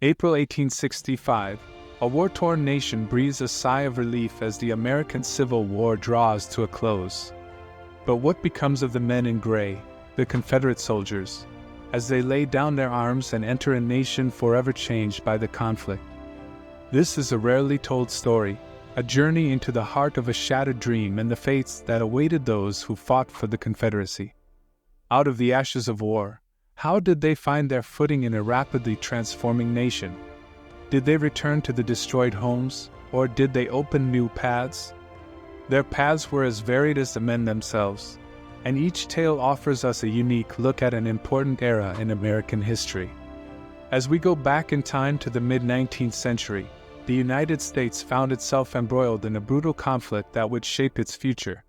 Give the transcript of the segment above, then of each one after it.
April 1865, a war-torn nation breathes a sigh of relief as the American Civil War draws to a close. But what becomes of the men in gray, the Confederate soldiers, as they lay down their arms and enter a nation forever changed by the conflict? This is a rarely told story, a journey into the heart of a shattered dream and the fates that awaited those who fought for the Confederacy. Out of the ashes of war, how did they find their footing in a rapidly transforming nation? Did they return to the destroyed homes, or did they open new paths? Their paths were as varied as the men themselves, and each tale offers us a unique look at an important era in American history. As we go back in time to the mid-19th century, the United States found itself embroiled in a brutal conflict that would shape its future.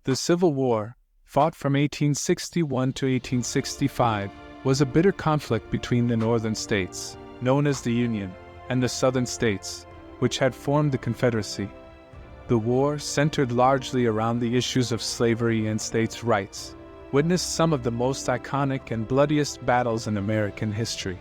The Civil War, fought from 1861 to 1865, was a bitter conflict between the northern states, known as the Union, and the southern states, which had formed the Confederacy. The war, centered largely around the issues of slavery and states' rights, witnessed some of the most iconic and bloodiest battles in American history.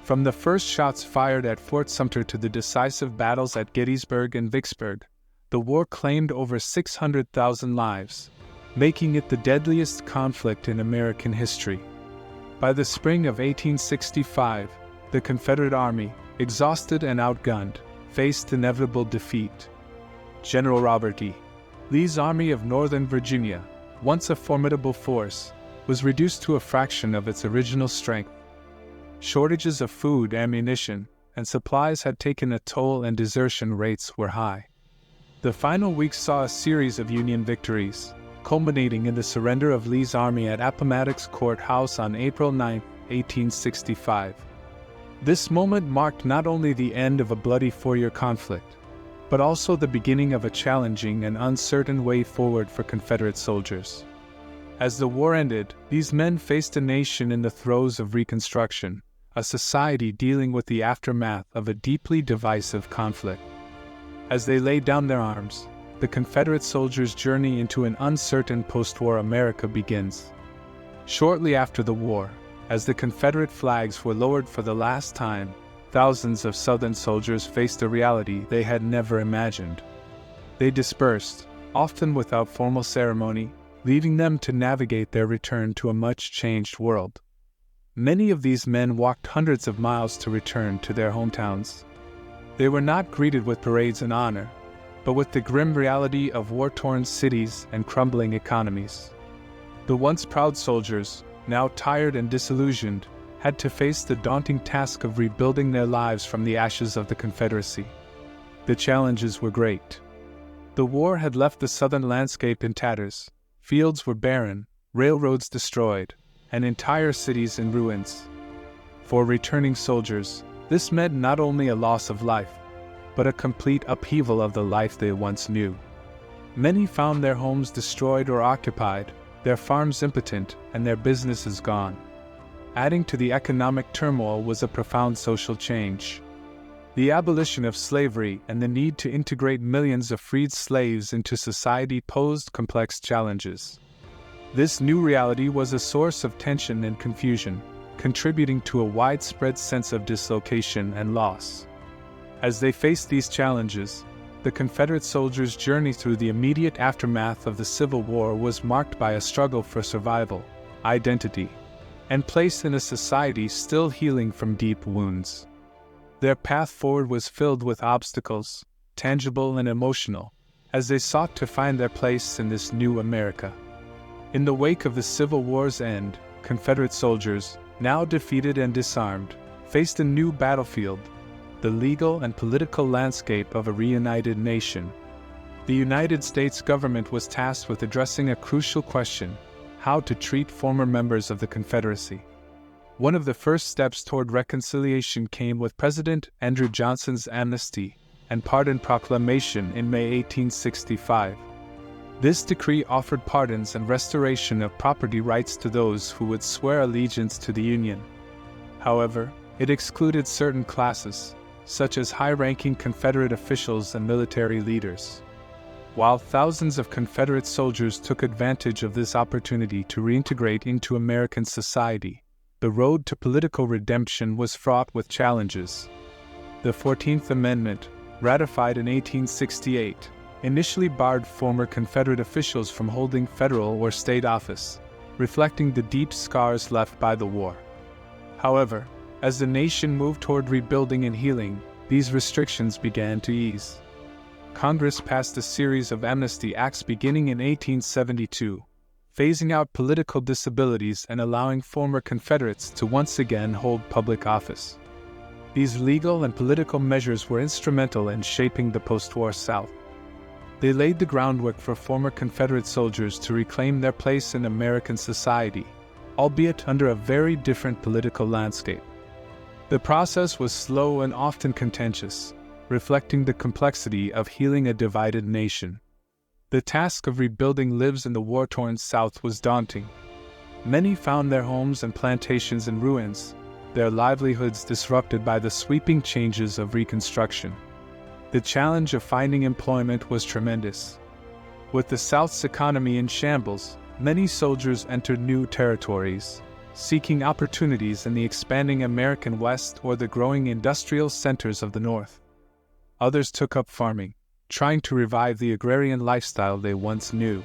From the first shots fired at Fort Sumter to the decisive battles at Gettysburg and Vicksburg, the war claimed over 600,000 lives, making it the deadliest conflict in American history. By the spring of 1865, the Confederate Army, exhausted and outgunned, faced inevitable defeat. General Robert E. Lee's Army of Northern Virginia, once a formidable force, was reduced to a fraction of its original strength. Shortages of food, ammunition, and supplies had taken a toll and desertion rates were high. The final weeks saw a series of Union victories, culminating in the surrender of Lee's army at Appomattox Courthouse on April 9, 1865. This moment marked not only the end of a bloody four-year conflict, but also the beginning of a challenging and uncertain way forward for Confederate soldiers. As the war ended, these men faced a nation in the throes of Reconstruction, a society dealing with the aftermath of a deeply divisive conflict. As they laid down their arms, the Confederate soldiers' journey into an uncertain post-war America begins. Shortly after the war, as the Confederate flags were lowered for the last time, thousands of Southern soldiers faced a reality they had never imagined. They dispersed, often without formal ceremony, leaving them to navigate their return to a much-changed world. Many of these men walked hundreds of miles to return to their hometowns. They were not greeted with parades and honor, but with the grim reality of war-torn cities and crumbling economies. The once proud soldiers, now tired and disillusioned, had to face the daunting task of rebuilding their lives from the ashes of the Confederacy. The challenges were great. The war had left the southern landscape in tatters. Fields were barren, railroads destroyed, and entire cities in ruins. For returning soldiers, this meant not only a loss of life, but a complete upheaval of the life they once knew. Many found their homes destroyed or occupied, their farms impotent, and their businesses gone. Adding to the economic turmoil was a profound social change. The abolition of slavery and the need to integrate millions of freed slaves into society posed complex challenges. This new reality was a source of tension and confusion, contributing to a widespread sense of dislocation and loss. As they faced these challenges, the Confederate soldiers' journey through the immediate aftermath of the Civil War was marked by a struggle for survival, identity, and place in a society still healing from deep wounds. Their path forward was filled with obstacles, tangible and emotional, as they sought to find their place in this new America. In the wake of the Civil War's end, Confederate soldiers, now defeated and disarmed, faced a new battlefield, the legal and political landscape of a reunited nation. The United States government was tasked with addressing a crucial question: how to treat former members of the Confederacy. One of the first steps toward reconciliation came with President Andrew Johnson's amnesty and pardon proclamation in May 1865. This decree offered pardons and restoration of property rights to those who would swear allegiance to the Union. However, it excluded certain classes, such as high-ranking Confederate officials and military leaders. While thousands of Confederate soldiers took advantage of this opportunity to reintegrate into American society, the road to political redemption was fraught with challenges. The 14th Amendment, ratified in 1868, initially barred former Confederate officials from holding federal or state office, reflecting the deep scars left by the war. However, as the nation moved toward rebuilding and healing, these restrictions began to ease. Congress passed a series of amnesty acts beginning in 1872, phasing out political disabilities and allowing former Confederates to once again hold public office. These legal and political measures were instrumental in shaping the post-war South. They laid the groundwork for former Confederate soldiers to reclaim their place in American society, albeit under a very different political landscape. The process was slow and often contentious, reflecting the complexity of healing a divided nation. The task of rebuilding lives in the war-torn South was daunting. Many found their homes and plantations in ruins, their livelihoods disrupted by the sweeping changes of Reconstruction. The challenge of finding employment was tremendous. With the South's economy in shambles, many soldiers entered new territories, seeking opportunities in the expanding American West or the growing industrial centers of the North. Others took up farming, trying to revive the agrarian lifestyle they once knew.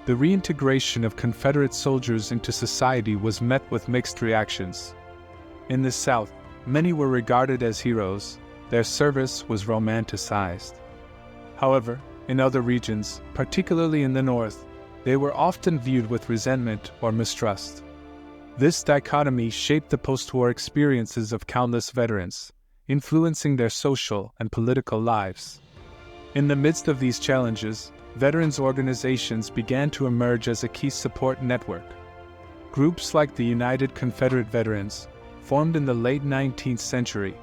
The reintegration of Confederate soldiers into society was met with mixed reactions. In the South, many were regarded as heroes. Their service was romanticized. However, in other regions, particularly in the North, they were often viewed with resentment or mistrust. This dichotomy shaped the post-war experiences of countless veterans, influencing their social and political lives. In the midst of these challenges, veterans' organizations began to emerge as a key support network. Groups like the United Confederate Veterans, formed in the late 19th century,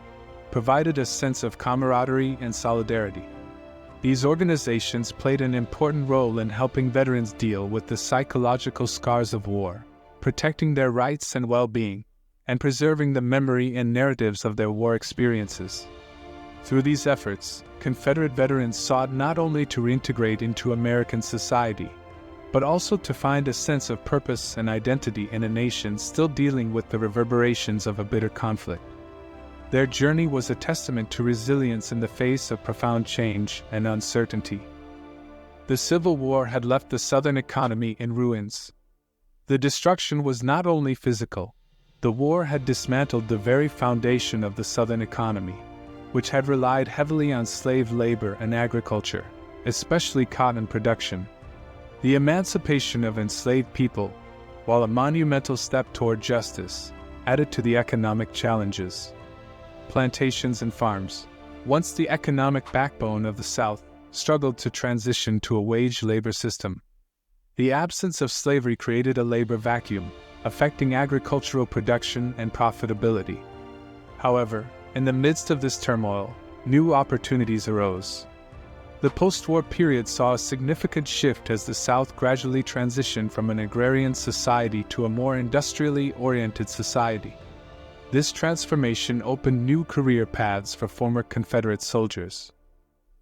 provided a sense of camaraderie and solidarity. These organizations played an important role in helping veterans deal with the psychological scars of war, protecting their rights and well-being, and preserving the memory and narratives of their war experiences. Through these efforts, Confederate veterans sought not only to reintegrate into American society, but also to find a sense of purpose and identity in a nation still dealing with the reverberations of a bitter conflict. Their journey was a testament to resilience in the face of profound change and uncertainty. The Civil War had left the Southern economy in ruins. The destruction was not only physical. The war had dismantled the very foundation of the Southern economy, which had relied heavily on slave labor and agriculture, especially cotton production. The emancipation of enslaved people, while a monumental step toward justice, added to the economic challenges. Plantations and farms, once the economic backbone of the South, struggled to transition to a wage labor system. The absence of slavery created a labor vacuum, affecting agricultural production and profitability. However, in the midst of this turmoil, new opportunities arose. The post-war period saw a significant shift as the South gradually transitioned from an agrarian society to a more industrially oriented society. This transformation opened new career paths for former Confederate soldiers.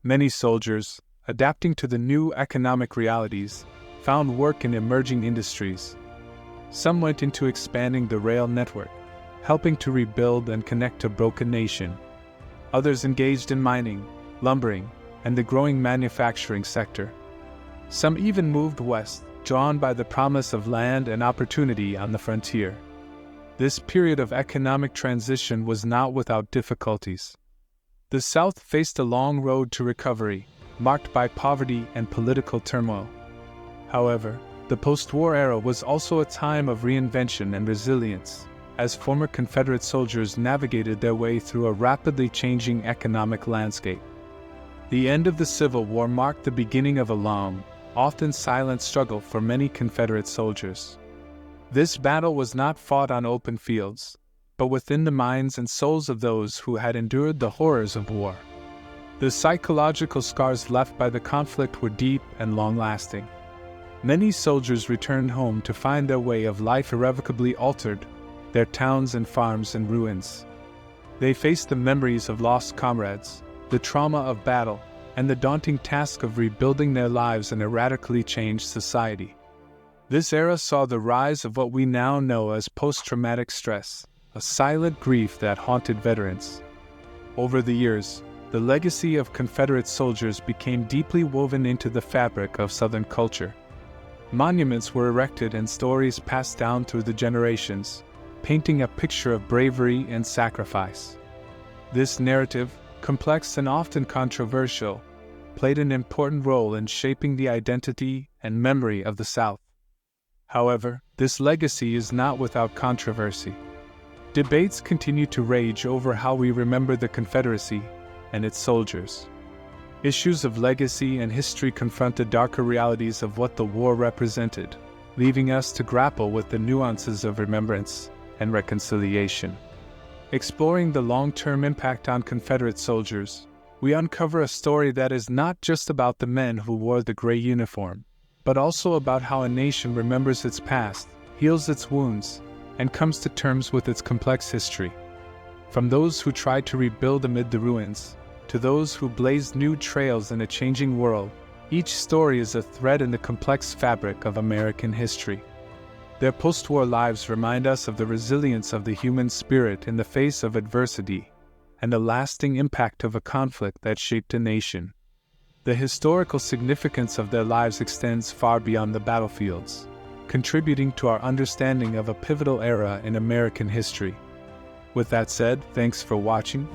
Many soldiers, adapting to the new economic realities, found work in emerging industries. Some went into expanding the rail network, helping to rebuild and connect a broken nation. Others engaged in mining, lumbering, and the growing manufacturing sector. Some even moved west, drawn by the promise of land and opportunity on the frontier. This period of economic transition was not without difficulties. The South faced a long road to recovery, marked by poverty and political turmoil. However, the post-war era was also a time of reinvention and resilience, as former Confederate soldiers navigated their way through a rapidly changing economic landscape. The end of the Civil War marked the beginning of a long, often silent struggle for many Confederate soldiers. This battle was not fought on open fields, but within the minds and souls of those who had endured the horrors of war. The psychological scars left by the conflict were deep and long-lasting. Many soldiers returned home to find their way of life irrevocably altered, their towns and farms in ruins. They faced the memories of lost comrades, the trauma of battle, and the daunting task of rebuilding their lives in a radically changed society. This era saw the rise of what we now know as post-traumatic stress, a silent grief that haunted veterans. Over the years, the legacy of Confederate soldiers became deeply woven into the fabric of Southern culture. Monuments were erected and stories passed down through the generations, painting a picture of bravery and sacrifice. This narrative, complex and often controversial, played an important role in shaping the identity and memory of the South. However, this legacy is not without controversy. Debates continue to rage over how we remember the Confederacy and its soldiers. Issues of legacy and history confront the darker realities of what the war represented, leaving us to grapple with the nuances of remembrance and reconciliation. Exploring the long-term impact on Confederate soldiers, we uncover a story that is not just about the men who wore the gray uniform, but also about how a nation remembers its past, heals its wounds, and comes to terms with its complex history. From those who tried to rebuild amid the ruins, to those who blazed new trails in a changing world, each story is a thread in the complex fabric of American history. Their post-war lives remind us of the resilience of the human spirit in the face of adversity, and the lasting impact of a conflict that shaped a nation. The historical significance of their lives extends far beyond the battlefields, contributing to our understanding of a pivotal era in American history. With that said, thanks for watching.